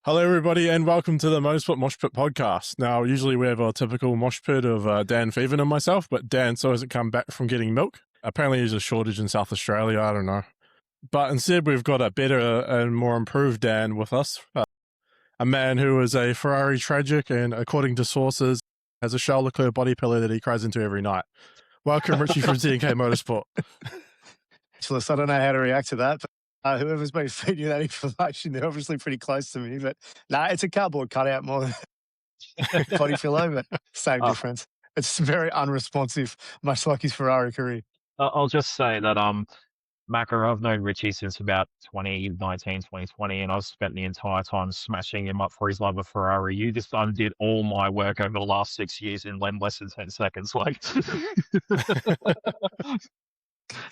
Hello, everybody, and welcome to the Motorsport Moshpit podcast. Now, usually we have a typical moshpit of Dan Feven and myself, but Dan so hasn't come back from getting milk. Apparently, there's a shortage in South Australia. I don't know. But instead, we've got a better and more improved Dan with us. A man who is a Ferrari tragic and, according to sources, has a Charles Leclerc body pillow that he cries into every night. Welcome, Richie from CNK Motorsport. I don't know how to react to that, but whoever's been feeding you that information, they're obviously pretty close to me. But no, it's a cardboard cutout more than body pillow, but same difference. It's very unresponsive, much like his Ferrari career. I'll just say that Macca, I've known Richie since about 2019, 2020, and I've spent the entire time smashing him up for his love of Ferrari. You just undid all my work over the last 6 years in less than 10 seconds. Like,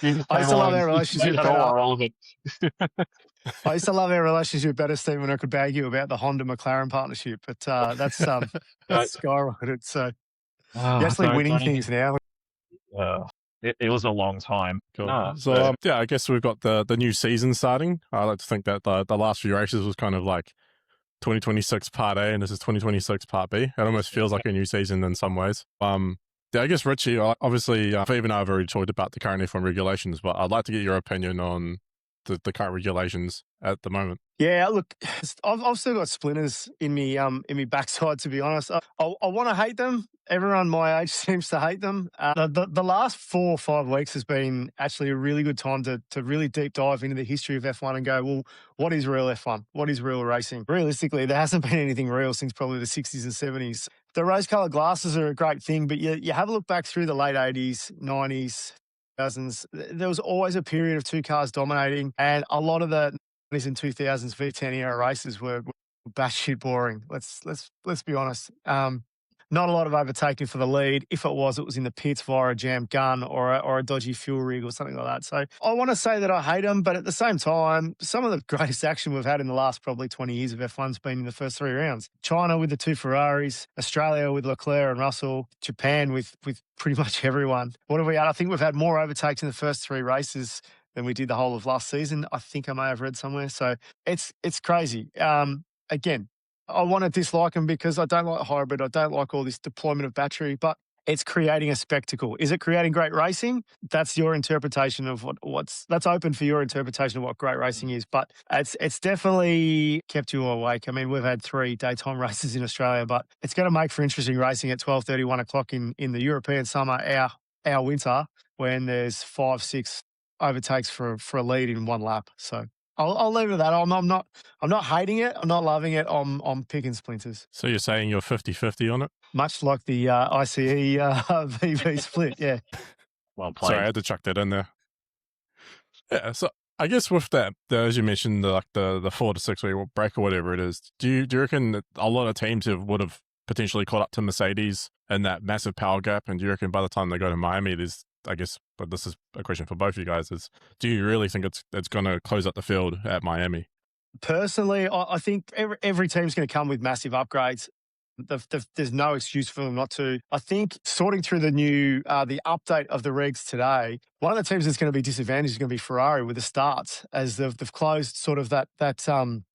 I used to love our relationship better. I used to love our relationship better, Steve, when I could bag you about the Honda McLaren partnership, but that's skyrocketed. So you're actually winning things now. It was a long time. Cool. I guess we've got the new season starting. I like to think that the last few races was kind of like 2026 Part A, and this is 2026 Part B. It almost feels like a new season in some ways. I guess, Richie, obviously, Fev and I have already talked about the current F1 regulations, but I'd like to get your opinion on the current regulations at the moment. Yeah, look, I've still got splinters in me backside, to be honest. I want to hate them. Everyone my age seems to hate them. The last 4 or 5 weeks has been actually a really good time to really deep dive into the history of F1 and go, well, what is real F1? What is real racing? Realistically, there hasn't been anything real since probably the 60s and 70s. The rose-coloured glasses are a great thing, but you have a look back through the late 80s, 90s, 2000s. There was always a period of 2 cars dominating, and a lot of the 90s and 2000s V10 era races were batshit boring. Let's be honest. Not a lot of overtaking for the lead. If it was in the pits via a jammed gun or a dodgy fuel rig or something like that. So I want to say that I hate them, but at the same time, some of the greatest action we've had in the last probably 20 years of F1's been in the first 3 rounds. China with the 2 Ferraris, Australia with Leclerc and Russell, Japan with pretty much everyone. What have we had? I think we've had more overtakes in the first 3 races than we did the whole of last season. I think I may have read somewhere. So it's crazy. Again, I want to dislike them because I don't like hybrid. I don't like all this deployment of battery, but it's creating a spectacle. Is it creating great racing? That's your interpretation of that's open for your interpretation of what great racing is. But it's definitely kept you awake. I mean, we've had 3 daytime races in Australia, but it's going to make for interesting racing at 12:30, 1 o'clock in the European summer, our winter, when there's 5, 6 overtakes for a lead in 1 lap. So I'll leave it at that. I'm not hating it. I'm not loving it. I'm picking splinters. So you're saying you're 50-50 on it? Much like the ICE VV split, yeah. Well played. Sorry, I had to chuck that in there. Yeah, so I guess with that, as you mentioned, the 4 to 6 week break or whatever it is, do you reckon that a lot of teams would have potentially caught up to Mercedes in that massive power gap? And do you reckon by the time they go to Miami, I guess, but this is a question for both of you guys, do you really think it's going to close up the field at Miami? Personally, I think every team's going to come with massive upgrades. There's no excuse for them not to. I think sorting through the update of the regs today, one of the teams that's going to be disadvantaged is going to be Ferrari with the starts, as they've closed sort of that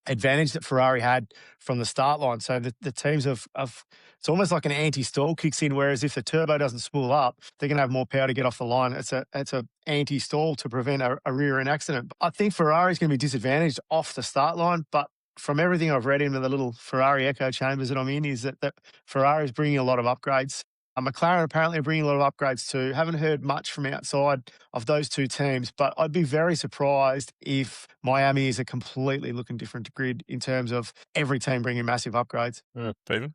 advantage that Ferrari had from the start line. So the teams have it's almost like an anti-stall kicks in, whereas if the turbo doesn't spool up, they're going to have more power to get off the line. It's a anti-stall to prevent a rear end accident. I think Ferrari's going to be disadvantaged off the start line, but from everything I've read into the little Ferrari echo chambers that I'm in, is that Ferrari is bringing a lot of upgrades. McLaren apparently are bringing a lot of upgrades too. Haven't heard much from outside of those 2 teams, but I'd be very surprised if Miami is a completely looking different grid in terms of every team bringing massive upgrades. David?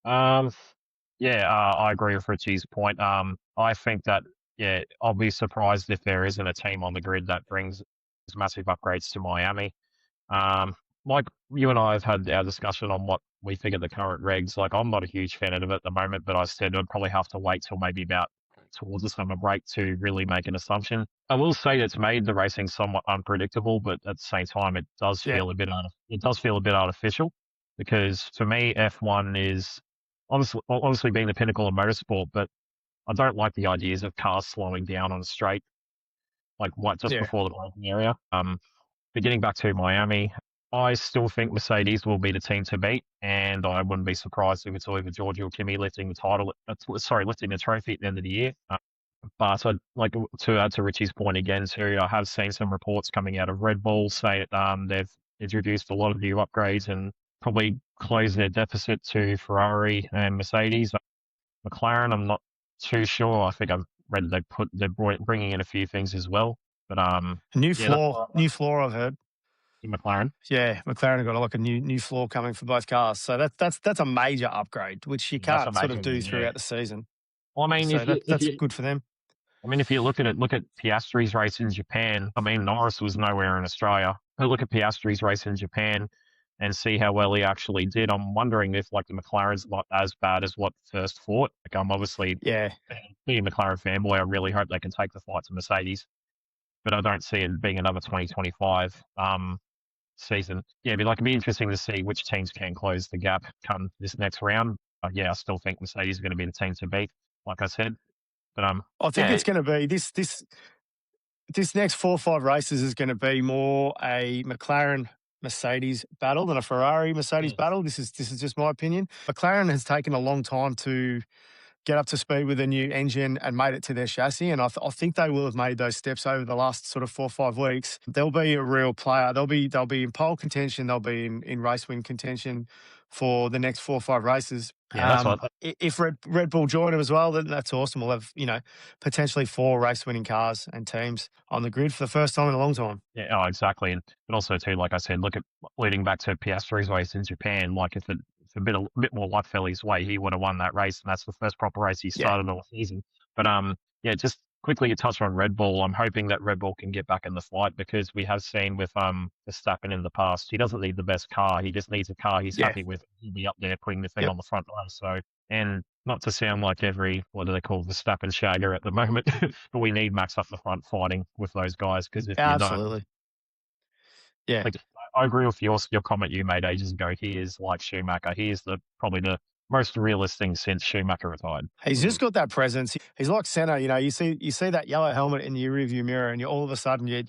I agree with Richie's point. I think that, I'll be surprised if there isn't a team on the grid that brings massive upgrades to Miami. Like you and I have had our discussion on what we think of the current regs. Like, I'm not a huge fan of it at the moment, but I said I'd probably have to wait till maybe about towards the summer break to really make an assumption. I will say it's made the racing somewhat unpredictable, but at the same time, it does feel a bit artificial, because for me, F1 is obviously being the pinnacle of motorsport, but I don't like the ideas of cars slowing down on a straight, like before the braking area. But getting back to Miami, I still think Mercedes will be the team to beat, and I wouldn't be surprised if it's either Giorgio or Kimi lifting the title. Lifting the trophy at the end of the year. But I'd like to add to Richie's point again, too. I have seen some reports coming out of Red Bull say they've introduced a lot of new upgrades and probably closed their deficit to Ferrari and Mercedes. McLaren, I'm not too sure. I think I've read they're bringing in a few things as well. But new floor. I've heard. McLaren. Yeah, McLaren have got like a new floor coming for both cars, so that's a major upgrade, which you can't sort of do throughout the season. Well, I mean, so that's good for them. I mean, if you look at Piastri's race in Japan. I mean, Norris was nowhere in Australia. But look at Piastri's race in Japan and see how well he actually did. I'm wondering if like the McLaren's not as bad as what first thought. Like I'm obviously being a McLaren fanboy. I really hope they can take the fight to Mercedes, but I don't see it being another 2025 season. Yeah, it'd be interesting to see which teams can close the gap come this next round. I still think Mercedes is going to be the team to beat, like I said. But I think it's going to be this next 4 or 5 races is going to be more a McLaren Mercedes battle than a Ferrari Mercedes battle. This is just my opinion. McLaren has taken a long time to get up to speed with a new engine and made it to their chassis. And I think they will have made those steps over the last sort of 4 or 5 weeks. They'll be a real player. They'll be in pole contention. They'll be in race win contention for the next 4 or 5 races. Yeah, that's if Red Bull join them as well, then that's awesome. We'll have, potentially 4 race-winning cars and teams on the grid for the first time in a long time. Yeah, exactly. But also, too, like I said, look at leading back to Piastri's race in Japan. Like if a bit more luck fell his way, he would have won that race, and that's the first proper race he started all season. But just quickly you touched on Red Bull. I'm hoping that Red Bull can get back in the fight because we have seen with Verstappen in the past, he doesn't need the best car. He just needs a car he's happy with. He'll be up there putting the thing on the front line. So, and not to sound like what do they call Verstappen shagger at the moment, but we need Max up the front fighting with those guys because if you don't, I agree with your comment you made ages ago. He is like Schumacher. He is probably the most realist thing since Schumacher retired. He's just got that presence. He's like Senna. You see that yellow helmet in your rearview mirror, and all of a sudden you're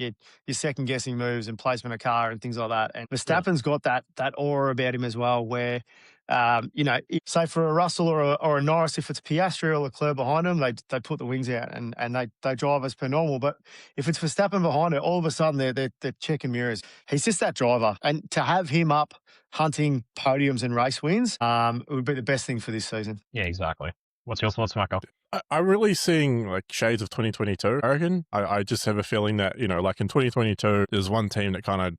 second guessing moves and placement of car and things like that. And Verstappen's got that aura about him as well, where say for a Russell or a Norris, if it's Piastri or Leclerc behind them, they put the wings out and they drive as per normal. But if it's Verstappen behind it, all of a sudden they're checking mirrors. He's just that driver, and to have him up hunting podiums and race wins, it would be the best thing for this season. Yeah, exactly. What's your thoughts, Marco? I'm really seeing like shades of 2022. I reckon. I just have a feeling that like in 2022, there's one team that kind of.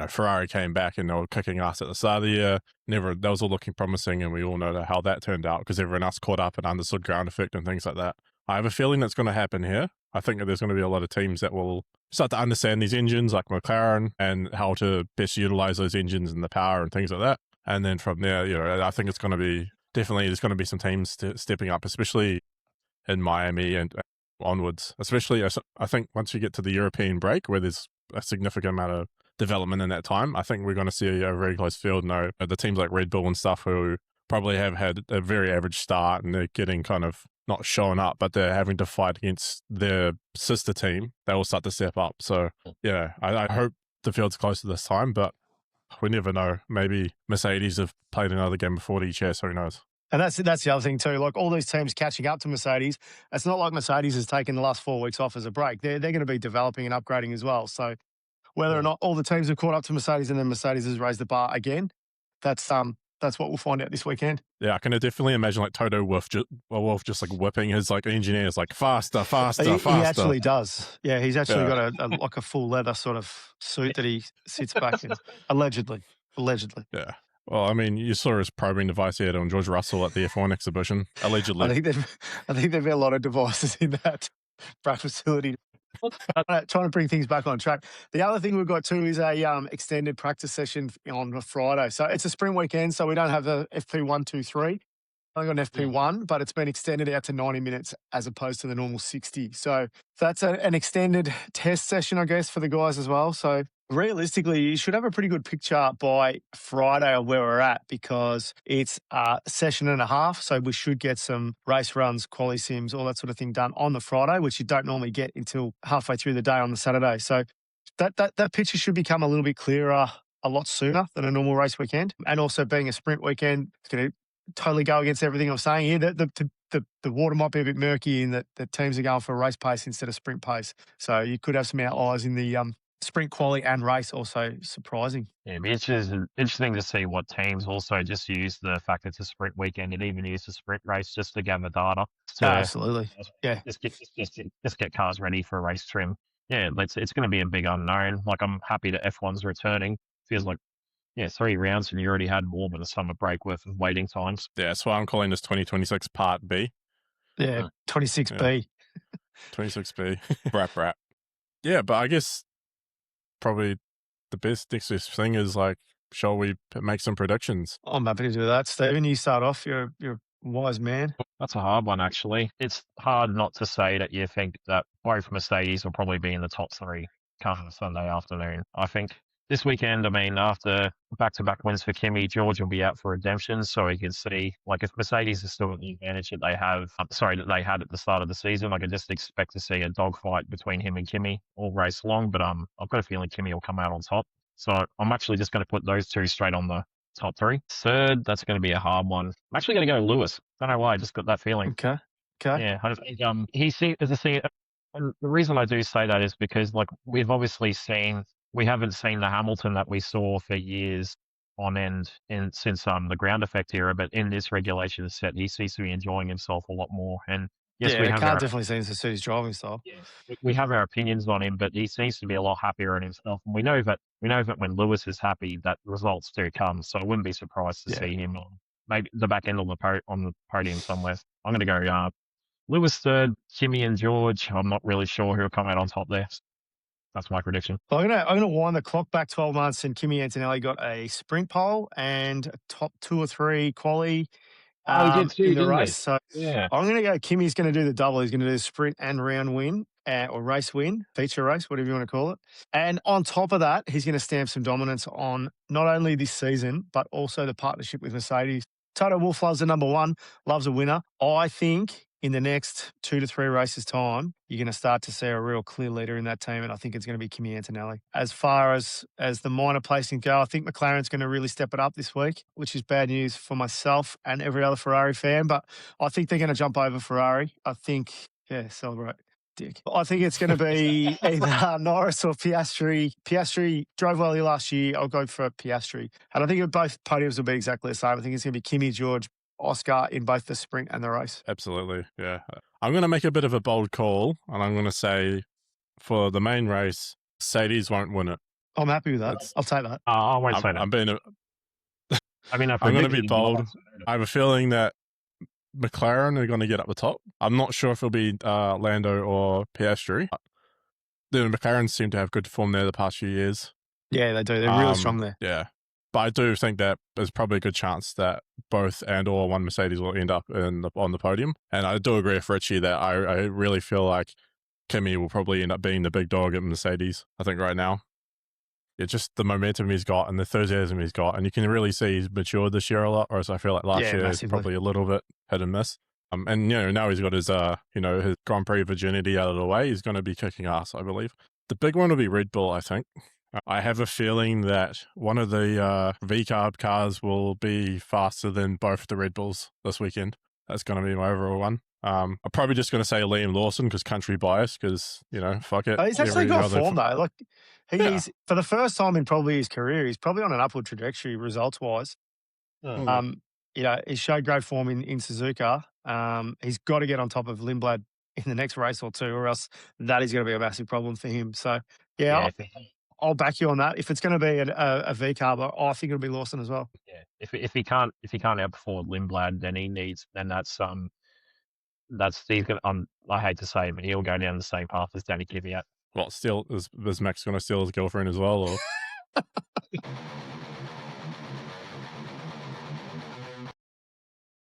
Ferrari came back and they were kicking ass at the start of the year. That was all looking promising, and we all know how that turned out because everyone else caught up and understood ground effect and things like that. I have a feeling that's going to happen here. I think that there's going to be a lot of teams that will start to understand these engines like McLaren and how to best utilize those engines and the power and things like that. And then from there, I think it's going to be there's going to be some teams stepping up, especially in Miami and onwards. Especially, I think once you get to the European break where there's a significant amount of development in that time, I think we're going to see a very close field. The teams like Red Bull and stuff who probably have had a very average start and they're getting kind of not showing up, but they're having to fight against their sister team. They will start to step up. So I hope the field's closer this time, but we never know. Maybe Mercedes have played another game before each year, so who knows? And that's the other thing too. Like all these teams catching up to Mercedes, it's not like Mercedes has taken the last 4 weeks off as a break. They're going to be developing and upgrading as well. So whether or not all the teams have caught up to Mercedes and then Mercedes has raised the bar again, that's what we'll find out this weekend. Yeah, I can definitely imagine like Toto Wolff just like whipping his like engineers like faster. He actually does. Yeah, he's actually got a full leather sort of suit that he sits back in. Allegedly. Yeah. Well, I mean, you saw his probing device he had on George Russell at the F1 exhibition, allegedly. I think there've been a lot of devices in that track facility. Trying to bring things back on track. The other thing we've got too is a extended practice session on a Friday. So it's a sprint weekend, so we don't have the FP1, 2, 3. I got an FP1, but it's been extended out to 90 minutes as opposed to the normal 60. So that's an extended test session, I guess, for the guys as well. So realistically, you should have a pretty good picture by Friday of where we're at because it's a session and a half. So we should get some race runs, quali sims, all that sort of thing done on the Friday, which you don't normally get until halfway through the day on the Saturday. So that picture should become a little bit clearer a lot sooner than a normal race weekend. And also being a sprint weekend, it's going to totally go against everything I'm saying here. The water might be a bit murky in that the teams are going for race pace instead of sprint pace. So you could have some outliers in the sprint quali and race, also surprising. Yeah, it'd be interesting to see what teams also just use the fact it's a sprint weekend and even use the sprint race just to gather data. Absolutely. Yeah. Just get cars ready for a race trim. Yeah, it's going to be a big unknown. Like, I'm happy that F1's returning. Feels like, 3 rounds and you already had more than a summer break worth of waiting times. Yeah, that's why I'm calling this 2026 Part B. Yeah, 26B. 26B. Rap. Yeah, but I guess probably the best next thing is, like, shall we make some predictions? I'm happy to do that. Stephen, you start off. You're a wise man. That's a hard one, actually. It's hard not to say that you think that both Mercedes will probably be in the top 3 come Sunday afternoon. I think this weekend, after back-to-back wins for Kimi, George will be out for redemption, so we can see, like, if Mercedes is still at the advantage that they have, that they had at the start of the season, I could just expect to see a dogfight between him and Kimi all race long, but I've got a feeling Kimi will come out on top. So I'm actually just going to put those two straight on the top 3. Third, that's going to be a hard one. I'm actually going to go Lewis. Don't know why, I just got that feeling. Okay. Yeah, I just think he seems as a thing, and the reason I do say that is because, like, we haven't seen the Hamilton that we saw for years on end since the ground effect era, but in this regulation set, he seems to be enjoying himself a lot more. And yes, we have definitely seems to suit his driving style. Yeah, we have our opinions on him, but he seems to be a lot happier in himself. And we know that when Lewis is happy, that results do come. So I wouldn't be surprised to see him on maybe the back end on the podium somewhere. I'm going to go Lewis third, Kimi and George. I'm not really sure who will come out on top there. That's my prediction. Well, I'm gonna wind the clock back 12 months, and Kimi Antonelli got a sprint pole and a top 2 or 3 quali he did too, in the didn't race. he? So Yeah. I'm going to go Kimi's going to do the double. He's going to do the sprint and round win or race win, feature race, whatever you want to call it. And on top of that, he's going to stamp some dominance on not only this season, but also the partnership with Mercedes. Toto Wolff loves the number 1, loves a winner. I think in the next 2 to 3 races' time, you're going to start to see a real clear leader in that team, and I think it's going to be Kimi Antonelli. As far as the minor placings go, I think McLaren's going to really step it up this week, which is bad news for myself and every other Ferrari fan, but I think they're going to jump over Ferrari. I think, celebrate. Dick. I think it's going to be either Norris or Piastri. Piastri drove well here last year. I'll go for Piastri. And I think both podiums will be exactly the same. I think it's going to be Kimi, George, Oscar in both the sprint and the race. Absolutely, yeah. I'm going to make a bit of a bold call, and I'm going to say for the main race, Mercedes won't win it. I'm happy with that. I'll take that. I won't say that. I'm going to be bold. I have a feeling that McLaren are going to get up the top. I'm not sure if it'll be Lando or Piastri. The McLarens seem to have good form there the past few years. Yeah, they do. They're really strong there. Yeah. But I do think that there's probably a good chance that both and/or one Mercedes will end up on the podium. And I do agree with Richie that I really feel like Kimi will probably end up being the big dog at Mercedes, I think, right now. It's just the momentum he's got and the enthusiasm he's got. And you can really see he's matured this year a lot, whereas I feel like last year is probably a little bit hit and miss. And, now he's got his, his Grand Prix virginity out of the way. He's going to be kicking ass, I believe. The big one will be Red Bull, I think. I have a feeling that one of the V-carb cars will be faster than both the Red Bulls this weekend. That's going to be my overall one. I'm probably just going to say Liam Lawson because country bias, because, fuck it. He's actually got form, though. Like, he's, for the first time in probably his career, he's probably on an upward trajectory results-wise. He showed great form in Suzuka. He's got to get on top of Lindblad in the next race or 2, or else that is going to be a massive problem for him. So, I'll back you on that. If it's going to be a V-carb, I think it'll be Lawson as well. Yeah, if he can't outperform Lindblad, then he's going to. I hate to say it, but he'll go down the same path as Danny Kvyat. Well, is Max going to steal his girlfriend as well? Or?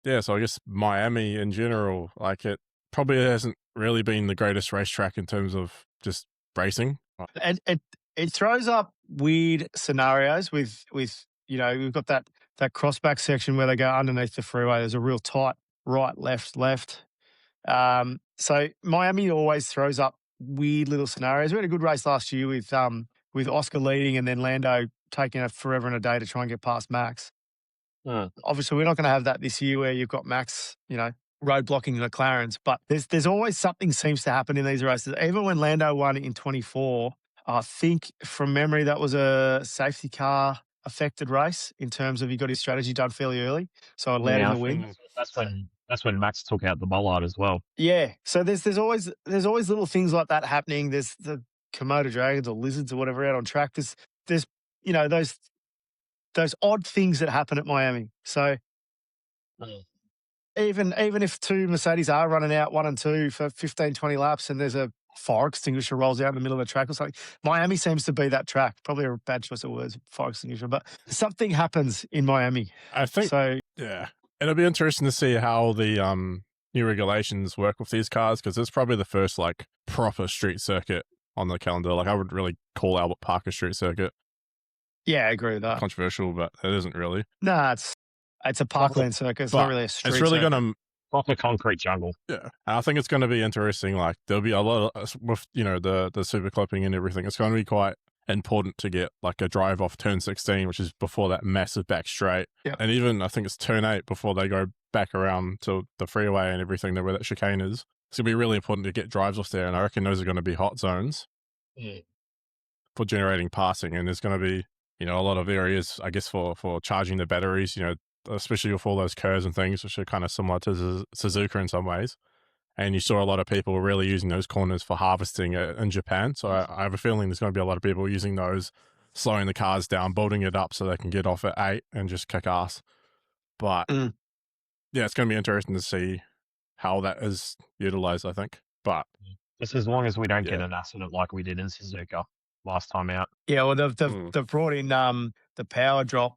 Yeah, so I guess Miami in general, like, it probably hasn't really been the greatest racetrack in terms of just racing. And it throws up weird scenarios with we've got that crossback section where they go underneath the freeway. There's a real tight right, left. So Miami always throws up weird little scenarios. We had a good race last year with Oscar leading and then Lando taking forever and a day to try and get past Max. Mm. Obviously, we're not going to have that this year where you've got Max, roadblocking the McLarens, but there's always something seems to happen in these races. Even when Lando won in 24, I think from memory that was a safety car affected race in terms of he got his strategy done fairly early, so it allowed him to win. That's when Max took out the bollard as well. Yeah, so there's always little things like that happening. There's the Komodo dragons or lizards or whatever out on track. There's those odd things that happen at Miami. So even if two Mercedes are running out 1 and 2 for 15, 20 laps and there's a fire extinguisher rolls out in the middle of the track or something, Miami seems to be that track. Probably a bad choice of words, fire extinguisher, but something happens in Miami. I think So yeah, it'll be interesting to see how the new regulations work with these cars, because it's probably the first like proper street circuit on the calendar. Like I would really call Albert Park a street circuit. yeah, I agree with that. Controversial, but it isn't really. Nah, it's a parkland circuit. It's not really a street It's really circuit. going to Proper concrete jungle. Yeah, I think it's going to be interesting. Like there'll be a lot of, with the super clipping and everything. It's going to be quite important to get like a drive off turn 16, which is before that massive back straight. Yep. And even I think it's turn 8 before they go back around to the freeway and everything there where that chicane is. It's going to be really important to get drives off there, and I reckon those are going to be hot zones for generating passing. And there's going to be a lot of areas, I guess, for charging the batteries. Especially with all those curves and things, which are kind of similar to Suzuka in some ways. And you saw a lot of people really using those corners for harvesting in Japan. So I have a feeling there's going to be a lot of people using those, slowing the cars down, building it up so they can get off at 8 and just kick ass. But yeah, it's going to be interesting to see how that is utilized, I think. But just as long as we don't get an accident like we did in Suzuka last time out. Yeah, well, they've brought in the power drop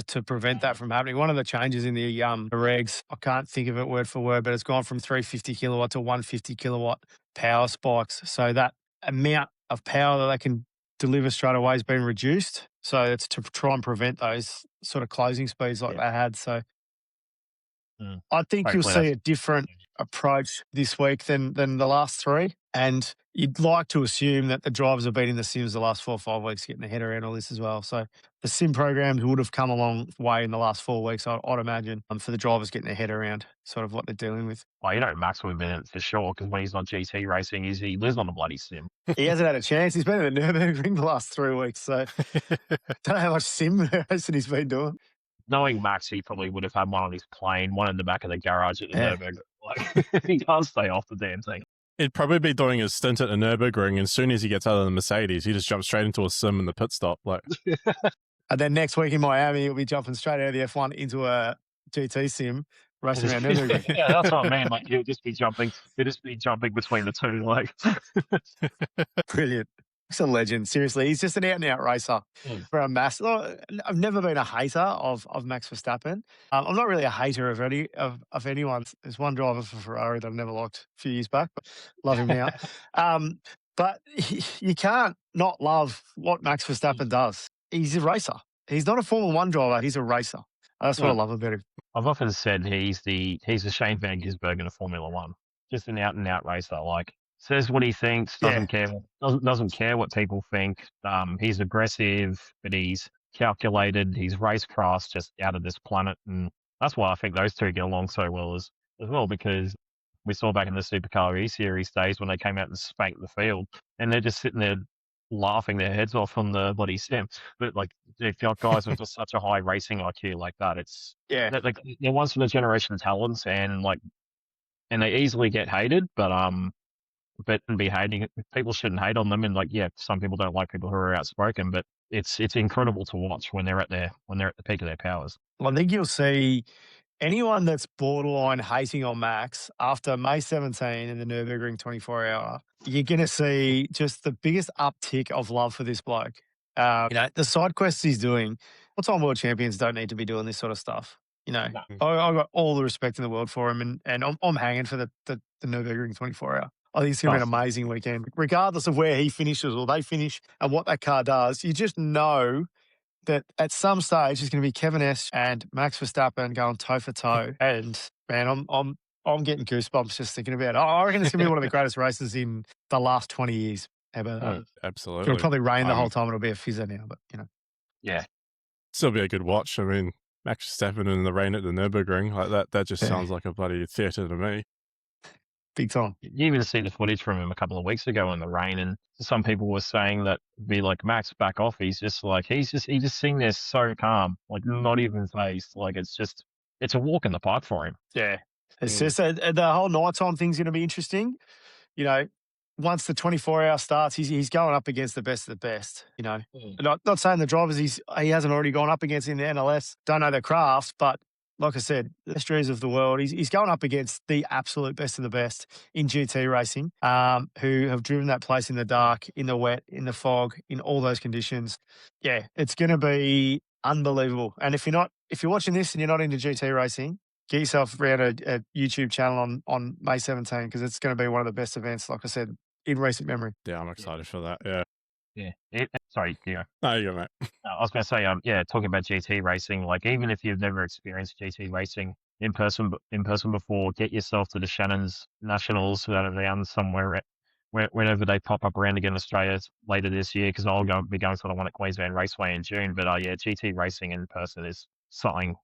to prevent that from happening. One of the changes in the regs, I can't think of it word for word, but it's gone from 350 kilowatt to 150 kilowatt power spikes. So that amount of power that they can deliver straight away has been reduced. So it's to try and prevent those sort of closing speeds like they had. So I think you'll see a different approach this week than the last 3. And you'd like to assume that the drivers have been in the sims the last 4 or 5 weeks getting their head around all this as well. So the sim programs would have come a long way in the last 4 weeks, I'd imagine, for the drivers getting their head around sort of what they're dealing with. Well, Max would have been in it for sure, because when he's not GT racing, he lives on a bloody sim. He hasn't had a chance. He's been in the Nürburgring the last 3 weeks, so don't know how much sim racing he's been doing. Knowing Max, he probably would have had one on his plane, one in the back of the garage at the Nürburgring. Like, he can't stay off the damn thing. He'd probably be doing his stint at the Nürburgring, and as soon as he gets out of the Mercedes, he just jumps straight into a sim in the pit stop. Like, and then next week in Miami, he'll be jumping straight out of the F1 into a GT sim, racing around Nürburgring. Yeah, that's what I mean. Like, he'll just be jumping between the two. Like, brilliant. He's a legend. Seriously, he's just an out-and-out racer for a mass. I've never been a hater of Max Verstappen. I'm not really a hater of anyone. There's one driver for Ferrari that I've never liked a few years back, but love him now. But you can't not love what Max Verstappen does. He's a racer. He's not a Formula 1 driver. He's a racer. That's what I love about him. I've often said he's the Shane Van Gisbergen of Formula 1. Just an out-and-out racer. Like, says what he thinks, doesn't care what people think. He's aggressive, but he's calculated. He's racecraft, just out of this planet, and that's why I think those two get along so well as well, because we saw back in the Supercar E-Series days when they came out and spanked the field, and they're just sitting there laughing their heads off on the bloody sim. But like, they've got guys with just such a high racing IQ like that. It's they're once in a generation talents, and they easily get hated, but people shouldn't hate on them. And some people don't like people who are outspoken, but it's incredible to watch when they're at the peak of their powers. Well, I think you'll see anyone that's borderline hating on Max after May 17 in the Nürburgring 24-hour, you're going to see just the biggest uptick of love for this bloke. The side quests he's doing, all-time world champions don't need to be doing this sort of stuff. I got all the respect in the world for him, and I'm hanging for the Nürburgring 24-hour. I think it's going to be an amazing weekend. Regardless of where he finishes or they finish and what that car does, you just know that at some stage there's going to be Kevin S and Max Verstappen going toe for toe. And man, I'm getting goosebumps just thinking about it. I reckon it's going to be one of the greatest races in the last 20 years. How about that? Absolutely. It'll probably rain the whole time. It'll be a fizzer now, but Yeah. Still be a good watch. I mean, Max Verstappen in the rain at the Nürburgring, like that just sounds like a bloody theatre to me. Big time. You even see the footage from him a couple of weeks ago in the rain, and some people were saying that be like, Max, back off. He's just sitting there so calm, like not even phased. Like it's a walk in the park for him. Yeah. It's just the whole nighttime thing's going to be interesting. You know, once the 24-hour starts, he's going up against the best of the best. You know, not saying the drivers he hasn't already gone up against in the NLS don't know their craft, but like I said, the Astries of the world, he's going up against the absolute best of the best in GT racing, who have driven that place in the dark, in the wet, in the fog, in all those conditions. Yeah, it's going to be unbelievable. And if you're watching this and you're not into GT racing, get yourself around a YouTube channel on May 17, because it's going to be one of the best events, like I said, in recent memory. Yeah, I'm excited for that. Yeah. Yeah. Sorry, you go. No, you go, mate. I was going to say, talking about GT racing, like even if you've never experienced GT racing in person before, get yourself to the Shannon's Nationals that are down somewhere whenever they pop up around again in Australia later this year, because I'll be going to the one at Queensland Raceway in June. But GT racing in person is something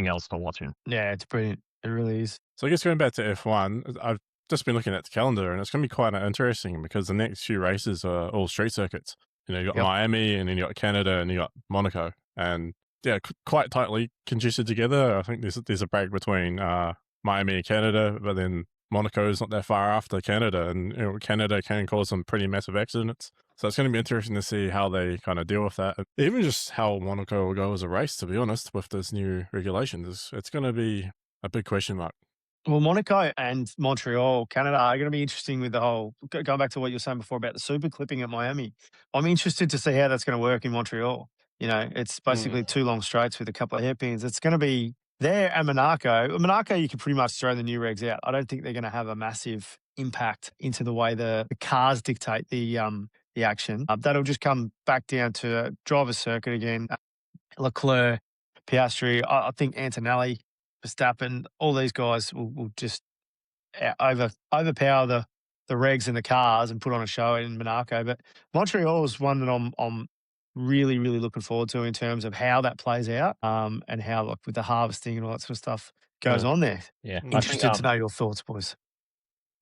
else to watch in. Yeah, it's brilliant. It really is. So I guess going back to F1, I've just been looking at the calendar, and it's going to be quite interesting because the next few races are all street circuits. You know, you got Miami, and then you got Canada, and you got Monaco, and yeah, quite tightly congested together. I think there's a break between Miami and Canada, but then Monaco is not that far after Canada, and Canada can cause some pretty massive accidents. So it's going to be interesting to see how they kind of deal with that. And even just how Monaco will go as a race, to be honest, with this new regulations. It's going to be a big question mark. Well, Monaco and Montreal, Canada, are going to be interesting with the whole, going back to what you were saying before about the super clipping at Miami. I'm interested to see how that's going to work in Montreal. You know, it's basically two long straights with a couple of hairpins. It's going to be there at Monaco. Monaco, you can pretty much throw the new regs out. I don't think they're going to have a massive impact into the way the cars dictate the action. That'll just come back down to driver's circuit again. Leclerc, Piastri, I think Antonelli, Verstappen, all these guys will just overpower the regs and the cars and put on a show in Monaco. But Montreal is one that I'm really, really looking forward to in terms of how that plays out, and how, like, with the harvesting and all that sort of stuff goes on there. Yeah, Interested to know your thoughts, boys.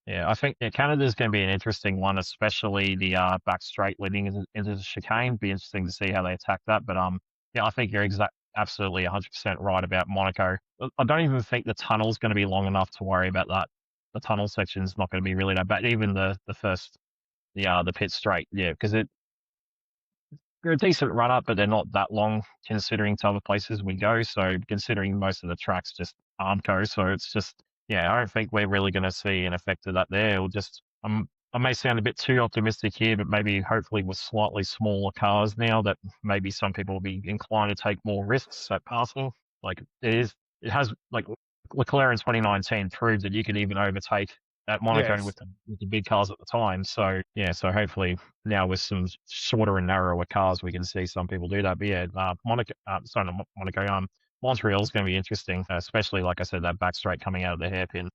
Yeah, I think Canada's going to be an interesting one, especially the back straight leading into the chicane. Be interesting to see how they attack that. But I think you're absolutely 100% right about Monaco. I don't even think the tunnel's going to be long enough to worry about that. The tunnel section's not going to be really that bad. Even the pit straight, because they're a decent run up, but they're not that long considering to other places we go. So considering most of the tracks just aren't go, so it's just I don't think we're really going to see an effect of that there. It'll just I may sound a bit too optimistic here, but maybe hopefully with slightly smaller cars now, that maybe some people will be inclined to take more risks at passing. Like it has like Leclerc in 2019 proved that you could even overtake at Monaco with the big cars at the time. So hopefully now with some shorter and narrower cars, we can see some people do that. But Montreal is going to be interesting, especially like I said, that back straight coming out of the hairpin.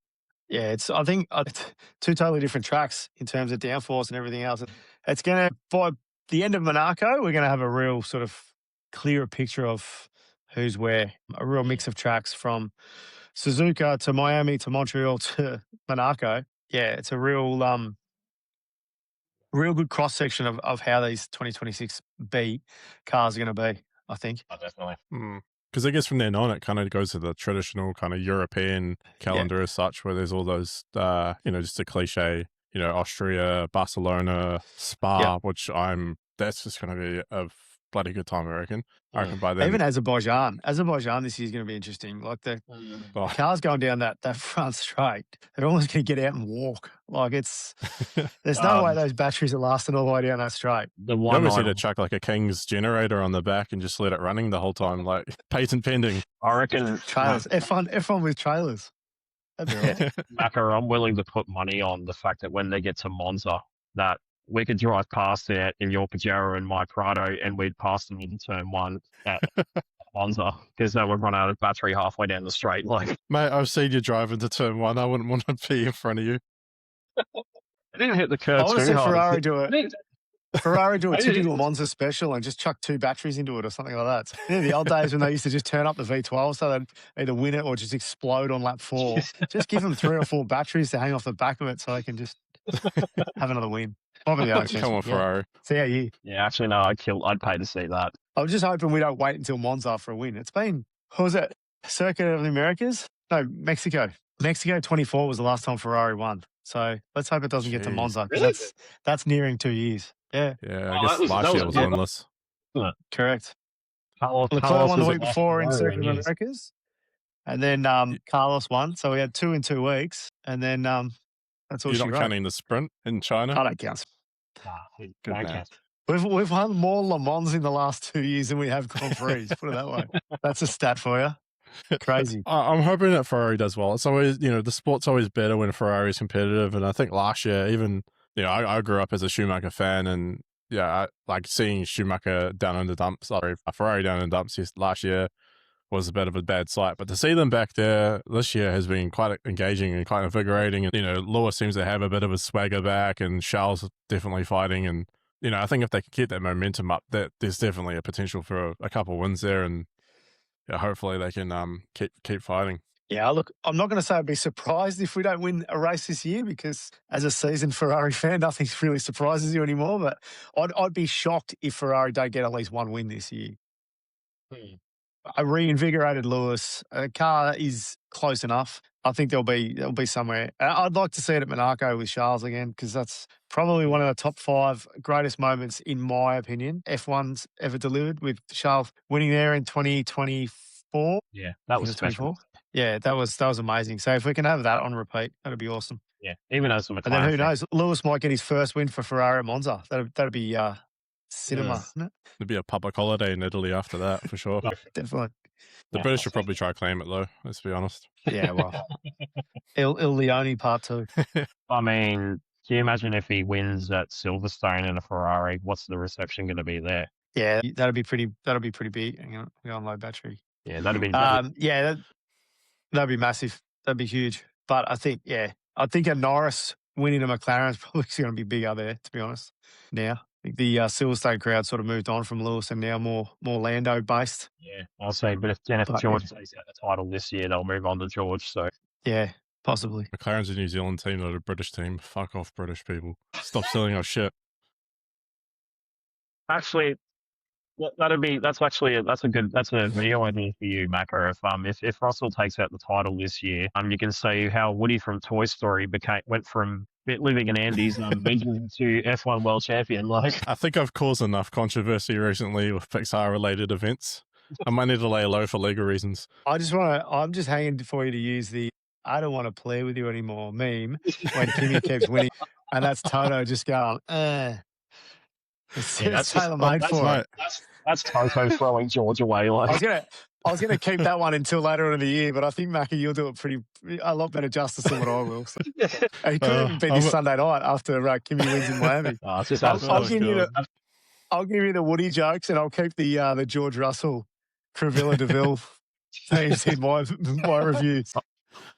Yeah, I think it's two totally different tracks in terms of downforce and everything else. It's going to, by the end of Monaco, we're going to have a real sort of clearer picture of who's where, a real mix of tracks from Suzuka to Miami to Montreal to Monaco. Yeah, it's a real good cross-section of how these 2026 B cars are going to be, I think. Oh, definitely. Because I guess from then on, it kind of goes to the traditional kind of European calendar as such, where there's all those, just a cliche, Austria, Barcelona, Spa, which that's just going to be a bloody good time, I reckon. I reckon by then. Even Azerbaijan this year is going to be interesting. Like the cars going down that front straight, they're almost going to get out and walk. Like there's no way those batteries are lasting all the way down that straight. You almost need to chuck like a King's generator on the back and just let it running the whole time, like patent pending. I reckon trailers, F1 with trailers. Macca, I'm willing to put money on the fact that when they get to Monza, that we could drive past it in your Pajero and my Prado, and we'd pass them in turn one at Monza, because they would run out of battery halfway down the straight. Like, mate, I've seen you drive into turn one. I wouldn't want to be in front of you. I didn't hit the curve. I want to see Ferrari do it. Ferrari do a typical Monza special and just chuck 2 batteries into it or something like that. Yeah, the old days when they used to just turn up the V12 so they'd either win it or just explode on lap 4. Just give them 3 or 4 batteries to hang off the back of it so they can just have another win. Probably the only chance. Come on, Ferrari. See how you. Yeah, actually, no, I'd pay to see that. I was just hoping we don't wait until Monza for a win. It's been, what was it, Circuit of the Americas? No, Mexico. Mexico 24 was the last time Ferrari won. So let's hope it doesn't get to Monza. Really? That's nearing 2 years. Yeah. Yeah, I guess last year was winless. Correct. Leclerc won the week before in Circuit of Americas. And then Carlos won. So we had 2 in 2 weeks. And then that's all You're she not wrote. counting the sprint in China? I don't count. Good man. We've won more Le Mans in the last 2 years than we have Grand Prix. Put it that way. That's a stat for you. Crazy. I'm hoping that Ferrari does well. It's always, the sport's always better when Ferrari is competitive. And I think last year, even, I grew up as a Schumacher fan, and I like seeing Schumacher down in the dumps, Ferrari down in the dumps last year was a bit of a bad sight. But to see them back there this year has been quite engaging and quite invigorating. And, Lewis seems to have a bit of a swagger back, and Charles definitely fighting. And, I think if they can keep that momentum up, that there's definitely a potential for a couple of wins there. And hopefully they can keep fighting. Yeah, look, I'm not going to say I'd be surprised if we don't win a race this year, because as a seasoned Ferrari fan, nothing really surprises you anymore. But I'd be shocked if Ferrari don't get at least 1 win this year. A reinvigorated Lewis, a car is close enough. I think there'll be somewhere. I'd like to see it at Monaco with Charles again, because that's probably one of the top 5 greatest moments, in my opinion, F1's ever delivered, with Charles winning there in 2024. Yeah, that was special. Yeah, that was amazing. So if we can have that on repeat, that'd be awesome. Yeah, even as a McLaren. And then who knows? Lewis might get his first win for Ferrari at Monza. That'd be cinema, isn't it? There'd be a public holiday in Italy after that, for sure. Definitely. The British should probably try to claim it, though, let's be honest. Yeah, well. Il Leone Part 2. I mean, can you imagine if he wins at Silverstone in a Ferrari? What's the reception going to be there? Yeah, that'd be pretty big. Hang on, low battery. Yeah, that'd be that'd be massive. That'd be huge. But I think a Norris winning a McLaren is probably going to be bigger there, to be honest. Now, I think the Silverstone crowd sort of moved on from Lewis and now more Lando based. Yeah, I'll say. But if George takes out the title this year, they'll move on to George. So yeah, possibly. McLaren's a New Zealand team, not a British team. Fuck off, British people. Stop selling our shit. Actually, that's a video idea for you, Macca. If Russell takes out the title this year, you can see how Woody from Toy Story went from living in Andy's to F1 world champion. Like, I think I've caused enough controversy recently with Pixar related events. I might need to lay low for legal reasons. I'm just hanging for you to use the "I don't want to play with you anymore" meme when Kimi keeps winning, and that's Toto just going, It's tailor-made for it. That's Toto throwing George away. Like, I was gonna keep that one until later in the year, but I think, Mackie, you'll do it a lot better justice than what I will. So. He could even be this Sunday night after Kimi wins in Miami. I'll give you the Woody jokes, and I'll keep the George Russell, Crevilla DeVille themes in my reviews.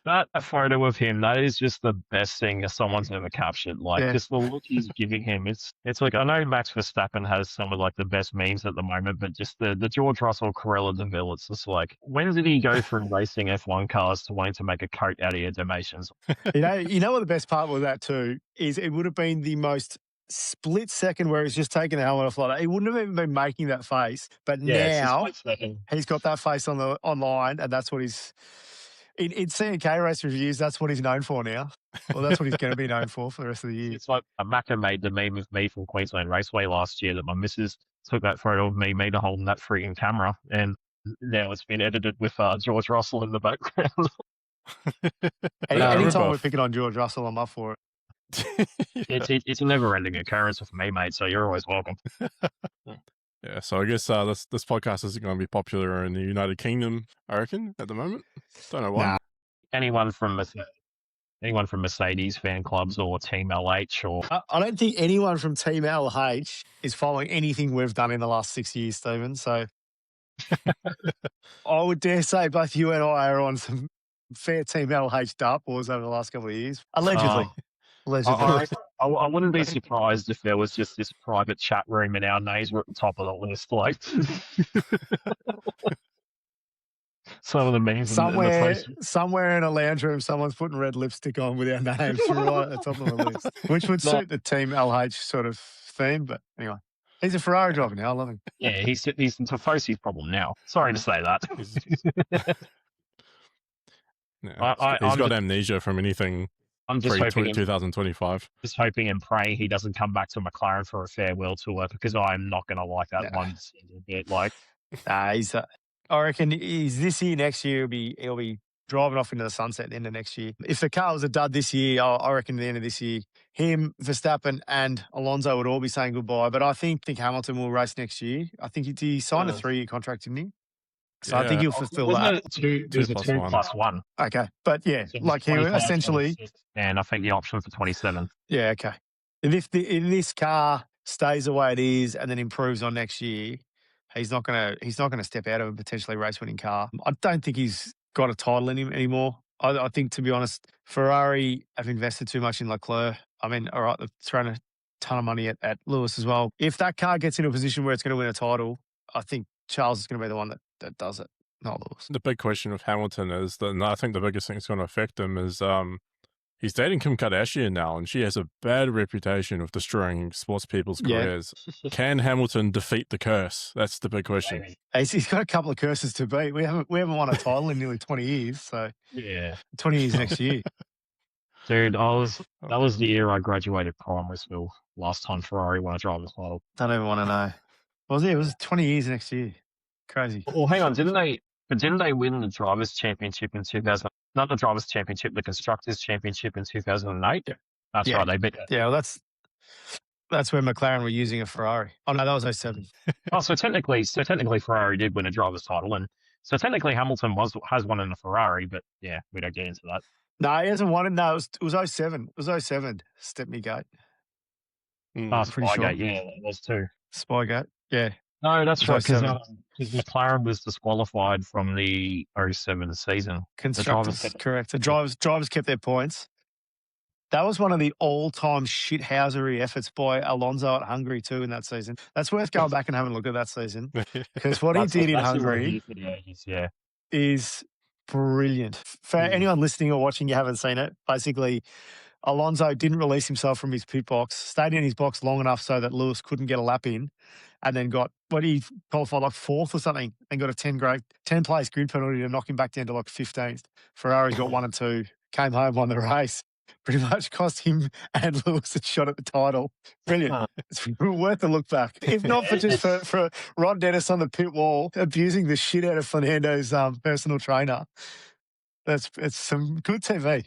That photo of him, that is just the best thing someone's ever captured. Like, just the look he's giving him. It's like, I know Max Verstappen has some of like the best memes at the moment, but just the George Russell, Corella DeVille, it's just like, when did he go from racing F1 cars to wanting to make a coat out of your Dalmatians? You know what the best part was that too is it would have been the most split second where he's just taking the helmet off like that. He wouldn't have even been making that face, but now he's got that face online, and that's what he's. In CNK race reviews, that's what he's known for now. Well, that's what he's going to be known for the rest of the year. It's like Macca made the meme of me from Queensland Raceway last year that my missus took that photo of me to holding that freaking camera, and now it's been edited with George Russell in the background. Anytime we're picking on George Russell, I'm up for it. It's a never-ending occurrence with me, mate, so you're always welcome. Yeah, so I guess this podcast isn't going to be popular in the United Kingdom, I reckon, at the moment. Don't know why. Nah. Anyone from Mercedes fan clubs or Team LH or... I don't think anyone from Team LH is following anything we've done in the last 6 years, Stephen. So I would dare say both you and I are on some fair Team LH dartboards over the last couple of years. Allegedly. Allegedly. I wouldn't be surprised if there was just this private chat room and our names were at the top of the list. Like some of the memes and the posts. Somewhere in a lounge room, someone's putting red lipstick on with our names right at the top of the list, which would suit the Team LH sort of theme. But anyway, he's a Ferrari driver now. I love him. Yeah, he's Tofosi's problem now. Sorry to say that. He's got amnesia from anything. I'm just hoping 2025. Just hoping and praying he doesn't come back to McLaren for a farewell tour, because I'm not going to like that one single bit. Like, I reckon he's this year. Next year he'll be driving off into the sunset at the end of next year. If the car was a dud this year, I reckon at the end of this year, him, Verstappen, and Alonso would all be saying goodbye. But I think Hamilton will race next year. I think he signed a 3-year contract, didn't he? So I think he'll fulfill that. There's a 2+1. Okay. But yeah, so like he essentially. And I think the option for 27. Yeah, okay. If this car stays the way it is and then improves on next year, he's not gonna step out of a potentially race winning car. I don't think he's got a title in him anymore. I think, to be honest, Ferrari have invested too much in Leclerc. I mean, all right, they've thrown a ton of money at Lewis as well. If that car gets in a position where it's going to win a title, I think Charles is going to be the one that does it, not Lewis. The big question with Hamilton is that, and I think the biggest thing that's going to affect him is he's dating Kim Kardashian now, and she has a bad reputation of destroying sports people's careers. Can Hamilton defeat the curse? That's the big question. He's got a couple of curses to beat. We haven't won a title in nearly 20 years, so 20 years next year. Dude, that was the year I graduated primary school. Last time Ferrari won a driver's title. Don't even want to know. It was 20 years next year. Crazy. Well, hang on, didn't they win the drivers' championship in 2000? Not the drivers' championship, the constructors' championship in 2008. Yeah. That's right. They beat. Yeah, well, that's where McLaren were using a Ferrari. Oh no, that was 07. So technically Ferrari did win a drivers' title, and so technically Hamilton has won in a Ferrari, but yeah, we don't get into that. No, he hasn't won it. No, it was 07. It was 07. Stepney Gate. Spygate, yeah, that was too. Spygate, yeah. No, that's right, because McLaren was disqualified from the 07 season. Constructors, correct. The drivers kept their points. That was one of the all-time shithousery efforts by Alonso at Hungary too in that season. That's worth going back and having a look at that season, because what he did in Hungary is brilliant. For anyone listening or watching, you haven't seen it. Basically, Alonso didn't release himself from his pit box, stayed in his box long enough so that Lewis couldn't get a lap in, and then got he qualified like 4th or something, and got a 10-place grid penalty to knock him back down to like 15th. Ferrari got 1 and 2, came home, won the race. Pretty much cost him and Lewis a shot at the title. Brilliant. It's worth a look back. If not for just for Ron Dennis on the pit wall abusing the shit out of Fernando's personal trainer. It's some good TV.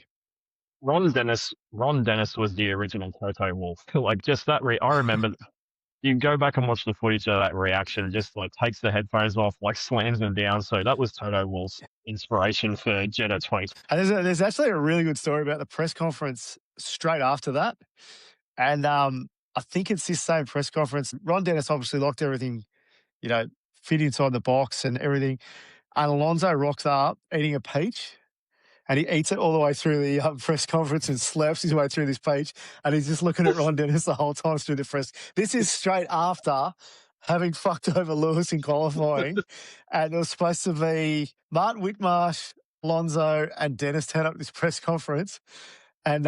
Ron Dennis was the original Toto Wolff. Like, just that. I remember. You can go back and watch the footage of that reaction. Just like takes the headphones off, like slams them down. So that was Toto Wolff's inspiration for Jeddah 20. And there's actually a really good story about the press conference straight after that. And I think it's this same press conference. Ron Dennis obviously locked everything, fit inside the box and everything. And Alonso rocks up eating a peach. And he eats it all the way through the press conference and slaps his way through this page. And he's just looking at Ron Dennis the whole time through the press. This is straight after having fucked over Lewis in qualifying. And it was supposed to be Martin Whitmarsh, Alonso, and Dennis turn up at this press conference. And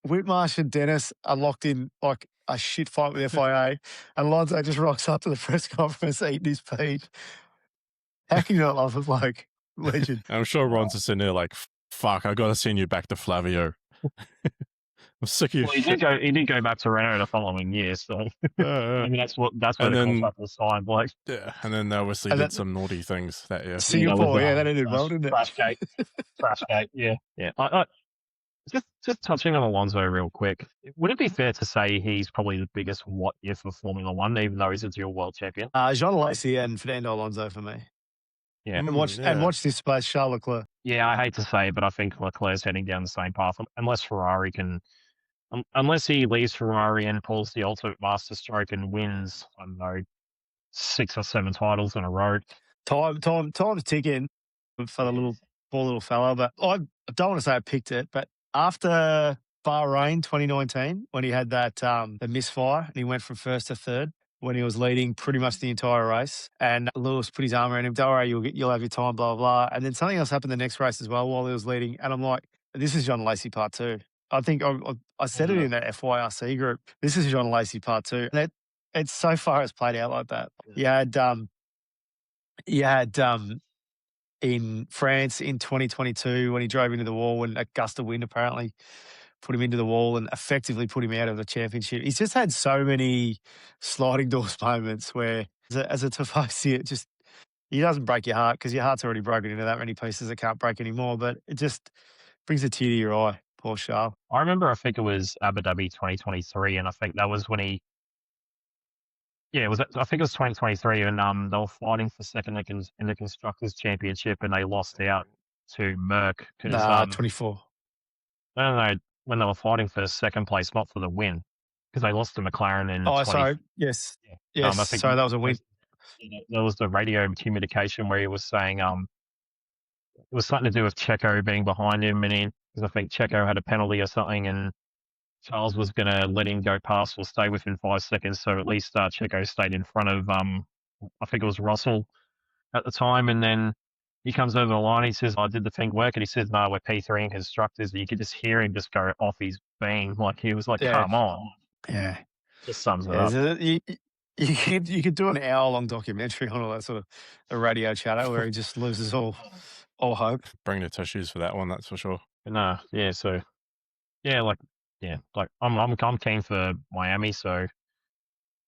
Whitmarsh and Dennis are locked in like a shit fight with FIA. And Alonso just rocks up to the press conference eating his peach. How can you not love it, bloke? Legend. I'm sure Ron's just in there like, fuck, I got to send you back to Flavio. I'm sick of your shit. He did go back to Renault the following year, so I mean that's where the contract was signed. Like, yeah, and then they obviously did some naughty things that year. Singapore, that ended well, didn't it? Trashgate, yeah. I just touching on Alonso real quick. Would it be fair to say he's probably the biggest what if of Formula One, even though he's a dual world champion? Jean Alesi and Fernando Alonso for me. Yeah. And watch this space, Charles Leclerc. Yeah, I hate to say it, but I think Leclerc's heading down the same path. Unless Ferrari unless he leaves Ferrari and pulls the ultimate masterstroke and wins, I don't know, 6 or 7 titles in a row. Time's ticking for the poor little fella. But I don't want to say I picked it, but after Bahrain 2019 when he had that the misfire and he went from first to third when he was leading pretty much the entire race. And Lewis put his arm around him. Don't worry, you'll have your time, blah, blah, blah. And then something else happened the next race as well while he was leading. And I'm like, this is John Lacey part 2. I think I said it in that FYRC group. This is John Lacey part 2. And it's so far has played out like that. You had in France in 2022 when he drove into the wall and a gust of wind apparently put him into the wall and effectively put him out of the championship. He's just had so many sliding doors moments where, as a Tifosi, he doesn't break your heart because your heart's already broken into that many pieces that can't break anymore. But it just brings a tear to your eye. Poor Charles. I remember, I think it was Abu Dhabi 2023, and I think that was when he. Yeah, I think it was 2023, and they were fighting for second in the Constructors' Championship, and they lost out to Merck. 24. No, when they were fighting for second place, not for the win, because they lost to McLaren in. Sorry. Yes. Yeah. Yes. I think that was a win. There was the radio communication where he was saying it was something to do with Checo being behind him, and because I think Checo had a penalty or something, and Charles was going to let him go past or stay within 5 seconds, so at least Checo stayed in front of, I think it was Russell at the time, and then he comes over the line, he says, did the thing work? And he says, no, we're P3 in Constructors. You could just hear him just go off his beam, like he was like, come on. Yeah. Just sums it up. You could do an hour-long documentary on all that sort of a radio chatter where he just loses all hope. Bring the tissues for that one, that's for sure. I'm keen for Miami, so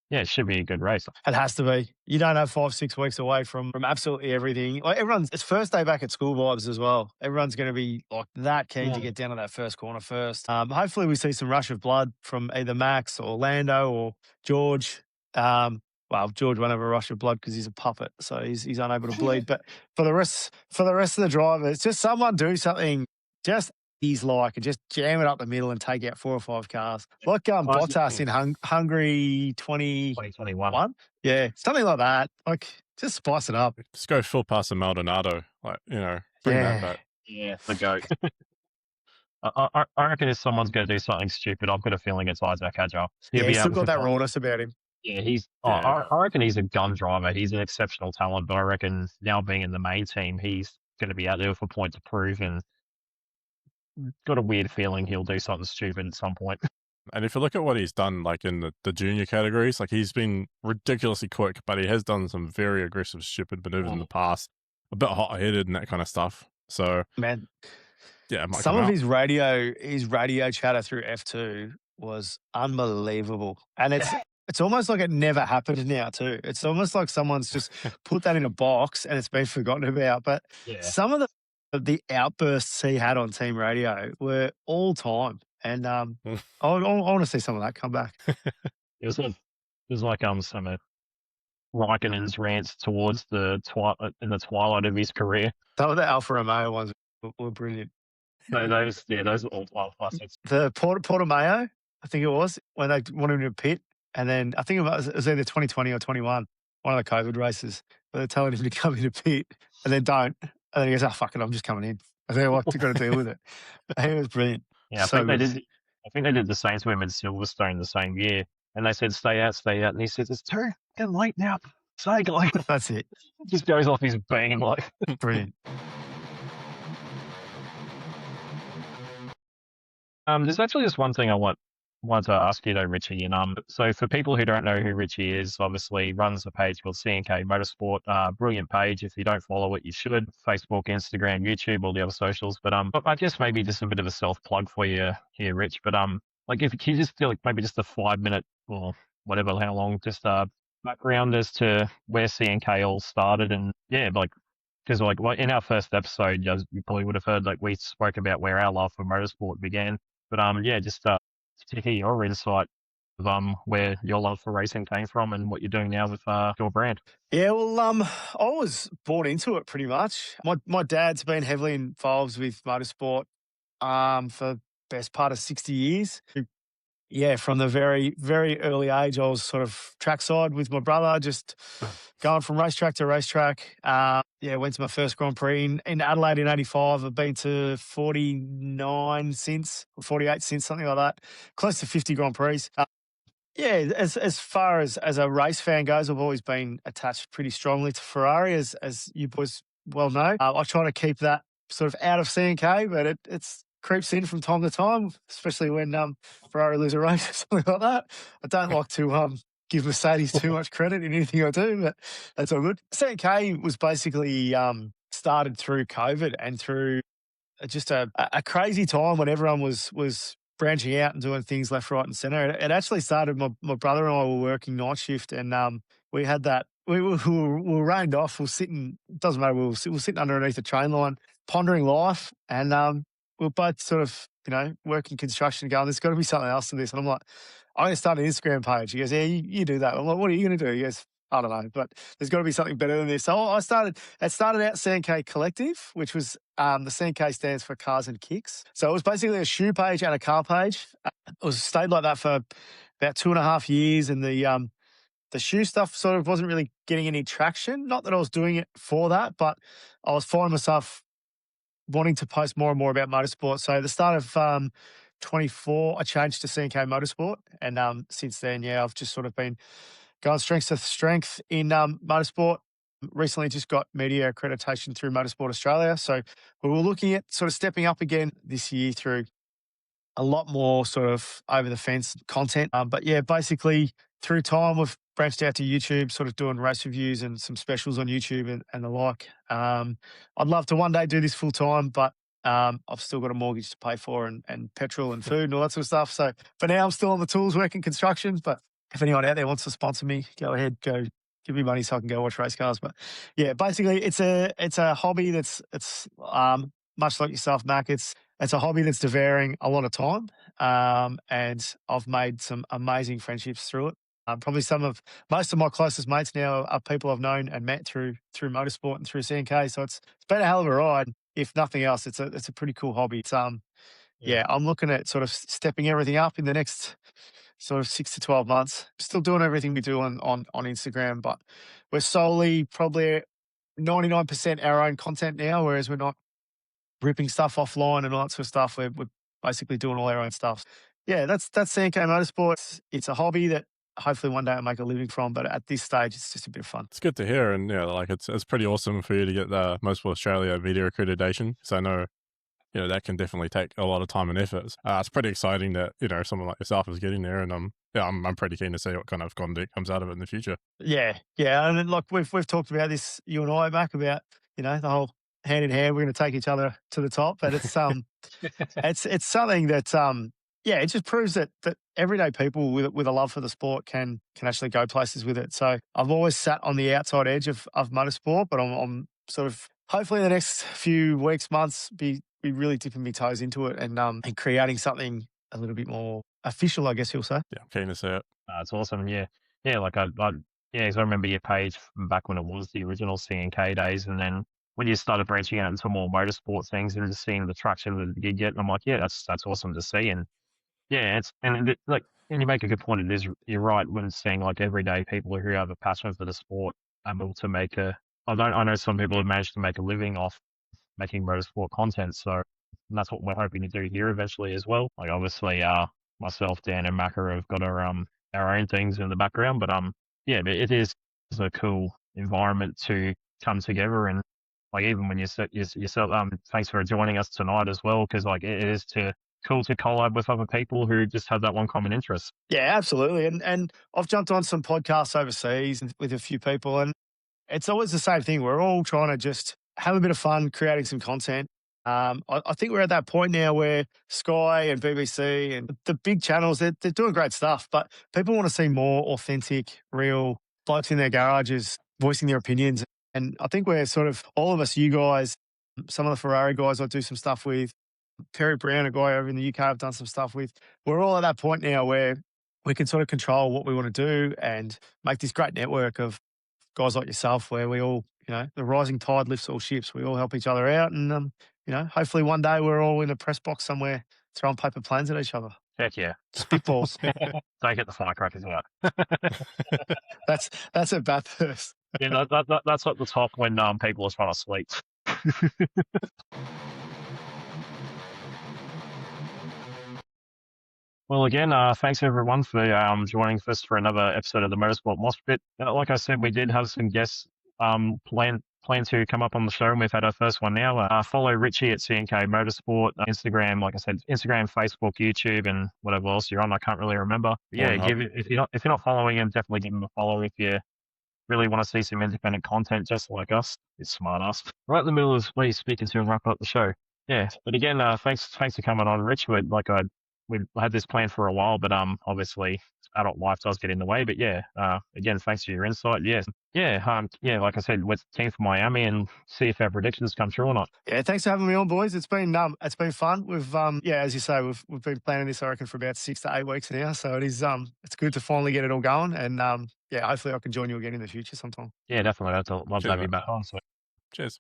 yeah, it should be a good race. It has to be. You don't have 5-6 weeks away from absolutely everything. Like it's first day back at school vibes as well. Everyone's going to be like that keen to get down to that first corner first. Hopefully we see some rush of blood from either Max or Lando or George. George won't have a rush of blood because he's a puppet, so he's unable to bleed. But for the rest of the drivers, just someone do something just he's like and just jam it up the middle and take out 4 or 5 cars. Like Bottas in Hungary 2021. Yeah, something like that. Like just spice it up. Just go full past a Maldonado. Like, bring that back. Yeah, the GOAT. I reckon if someone's going to do something stupid, I've got a feeling it's Isaac Hadjar. He's still got that rawness about him. Yeah, I reckon he's a gun driver. He's an exceptional talent, but I reckon now being in the main team, he's going to be out there with a point to prove, and got a weird feeling he'll do something stupid at some point. And if you look at what he's done, like in the junior categories, like he's been ridiculously quick, but he has done some very aggressive, stupid maneuvers in the past, a bit hot-headed and that kind of stuff. So, man, yeah, some of his radio chatter through F2 was unbelievable, and it's almost like it never happened now too. It's almost like someone's just put that in a box and it's been forgotten about. But some of the outbursts he had on team radio were all time. And I want to see some of that come back. It was like some of Raikkonen's rants towards in the twilight of his career. Some of the Alfa Romeo ones were brilliant. Those are all classics. The Portimao, I think it was, when they wanted him to pit. And then I think it was either 2020 or 21, one of the COVID races, where they're telling him to come in a pit and then don't. And then he goes, fuck it, I'm just coming in. I think I've got to deal with it. It was brilliant. Yeah, I think they did the same to him in Silverstone the same year. And they said, stay out. And he says, it's too getting late now. That's it. Just goes off his beam like. Brilliant. There's actually just one thing I wanted to ask you though, Richie. And so for people who don't know who Richie is, obviously runs a page called CNK Motorsport. Brilliant page. If you don't follow it, you should. Facebook, Instagram, YouTube, all the other socials. But I guess maybe just a bit of a self plug for you here, Rich. But like if you just do like maybe just a 5-minute or whatever, how long, just background as to where CNK all started, and because in our first episode, you probably would have heard like we spoke about where our love for motorsport began. But just to hear your insight of where your love for racing came from and what you're doing now with your brand. Yeah, well, I was born into it pretty much. My dad's been heavily involved with motorsport for best part of 60 years. Yeah, from the very, very early age, I was sort of trackside with my brother, just going from racetrack to racetrack. went to my first Grand Prix in Adelaide in '85. I've been to 49 since, or 48 since, something like that. Close to 50 Grand Prix. As far as a race fan goes, I've always been attached pretty strongly to Ferrari, as you boys well know. I try to keep that sort of out of CNK, but it's creeps in from time to time, especially when Ferrari lose a race or something like that. I don't like to give Mercedes too much credit in anything I do, but that's all good. CNK was basically started through COVID and through just a crazy time when everyone was branching out and doing things left, right, and centre. It actually started. My brother and I were working night shift, and we had that. We were rained off. We were sitting. Doesn't matter. We were sitting underneath a train line, pondering life, and we were both sort of working construction, going, "There's got to be something else to this." And I'm like, "I'm going to start an Instagram page." He goes, "Yeah, you do that." I'm like, "What are you going to do?" He goes, "I don't know, but there's got to be something better than this." So it started out CNK Collective, which was the CNK stands for Cars and Kicks. So it was basically a shoe page and a car page. It stayed like that for about 2.5 years, and the shoe stuff sort of wasn't really getting any traction. Not that I was doing it for that, but I was finding myself wanting to post more and more about motorsport. So at the start of 24, I changed to CNK Motorsport, and since then, I've just sort of been going strength to strength in motorsport. Recently just got media accreditation through Motorsport Australia. So we were looking at sort of stepping up again this year through a lot more sort of over the fence content. But basically through time, we've branched out to YouTube, sort of doing race reviews and some specials on YouTube and the like. I'd love to one day do this full time, but I've still got a mortgage to pay for and petrol and food and all that sort of stuff. So for now, I'm still on the tools working construction, but if anyone out there wants to sponsor me, go ahead, go give me money so I can go watch race cars. But basically it's a hobby that's much like yourself, Mac. It's a hobby that's devouring a lot of time. And I've made some amazing friendships through it. Probably most of my closest mates now are people I've known and met through motorsport and through CNK. So it's been a hell of a ride. If nothing else, it's a pretty cool hobby. It's I'm looking at sort of stepping everything up in the next sort of 6 to 12 months. Still doing everything we do on Instagram, but we're solely probably 99% our own content now, whereas we're not ripping stuff offline and all that sort of stuff. We're basically doing all our own stuff. Yeah, that's CNK Motorsport. It's a hobby that hopefully one day I'll make a living from, but at this stage, it's just a bit of fun. It's good to hear, and it's pretty awesome for you to get the Motorsport Australia media accreditation. So I know, that can definitely take a lot of time and effort. It's pretty exciting that, someone like yourself is getting there, and I'm pretty keen to see what kind of content comes out of it in the future. Yeah, and then, like we've talked about this, you and I, Mac, about the whole hand in hand, we're going to take each other to the top, but it's it's something that it just proves that everyday people with a love for the sport can actually go places with it. So I've always sat on the outside edge of motorsport, but I'm sort of hopefully in the next few weeks, months, be really dipping my toes into it and creating something a little bit more official, I guess you'll say. Yeah, I'm keen to see it. It's awesome. Yeah. Like I remember your page from back when it was the original CNK days, and then when you started branching out into more motorsport things and just seeing the traction that you get, I'm like, that's awesome to see. And and you make a good point. It is, you're right when seeing like everyday people who have a passion for the sport able to make I know some people have managed to make a living off making motorsport content. So that's what we're hoping to do here eventually as well. Like obviously, myself, Dan, and Macca have got our own things in the background, but it is a cool environment to come together. And like even when yourself, thanks for joining us tonight as well, because like it is cool to collab with other people who just have that one common interest. Yeah, absolutely. And I've jumped on some podcasts overseas with a few people, and it's always the same thing. We're all trying to just have a bit of fun creating some content. I think we're at that point now where Sky and BBC and the big channels, they're doing great stuff, but people want to see more authentic, real blokes in their garages voicing their opinions. And I think we're sort of, all of us, you guys, some of the Ferrari guys I do some stuff with, Perry Brown, a guy over in the UK I've done some stuff with. We're all at that point now where we can sort of control what we want to do and make this great network of guys like yourself where we all, the rising tide lifts all ships. We all help each other out, and hopefully one day we're all in a press box somewhere throwing paper planes at each other. Heck yeah. Spitballs. Don't get the firecrackers out. That's a Bathurst. Yeah, that's at the top when people are trying to sleep. Well, again, thanks everyone for joining us for another episode of the Motorsport Moshpit. Like I said, we did have some guests plan to come up on the show, and we've had our first one now. Follow Richie at CNK Motorsport, Instagram, like I said, Instagram, Facebook, YouTube, and whatever else you're on. I can't really remember. But yeah, if you're not following him, definitely give him a follow if you really want to see some independent content just like us. It's smart ass. Right in the middle of me speaking to and wrap up the show. Yeah, but again, thanks for coming on, Rich. We've had this plan for a while, but obviously adult life does get in the way. But yeah, again, thanks for your insight. Yeah, like I said, we're team for Miami and see if our predictions come true or not. Yeah, thanks for having me on, boys. It's been fun. We've as you say, we've been planning this, I reckon, for about 6 to 8 weeks now. So it is it's good to finally get it all going, and hopefully I can join you again in the future sometime. Yeah, definitely. I'd love to have you back on. So, cheers.